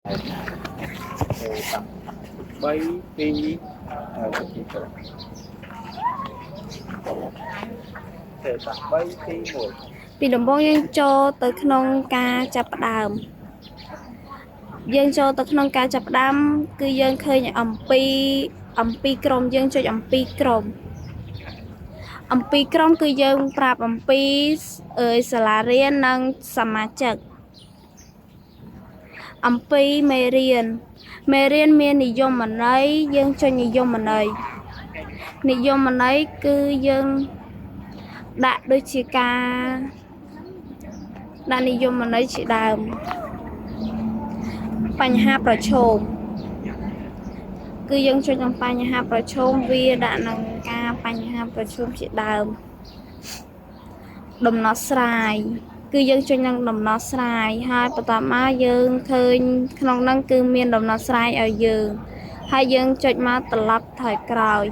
3 2 thế ta 3 2 1 ពីដំបូងយើងចូលទៅក្នុងការចាប់ផ្ដើមយើងចូលទៅក្នុងការចាប់ផ្ដើមគឺយើងឃើញអំពីក្រុមយើងចុចអំពីក្រុមគឺយើងប្រាប់អំពីសាលារៀននិងសមាជិកអំពីមេរៀនមាននិយមន័យយើងចុចនិយមន័យគឺយើងដាក់ដូចជាការដាក់និយមន័យជាដើមបញ្ហាប្រឈមគឺយើងចុចក្នុងបញ្ហាប្រឈមវាដាក់នឹងការបញ្ហាប្រឈមជាដើមដំណោះស្រាយគឺយើងចុចនឹងដំណោះស្រាយហើយបន្ទាប់មកយើងឃើញក្នុងហ្នឹងគឺមានដំណោះស្រាយឲ្យយើងហើយយើងចុចមកត្រឡប់ថយក្រោយ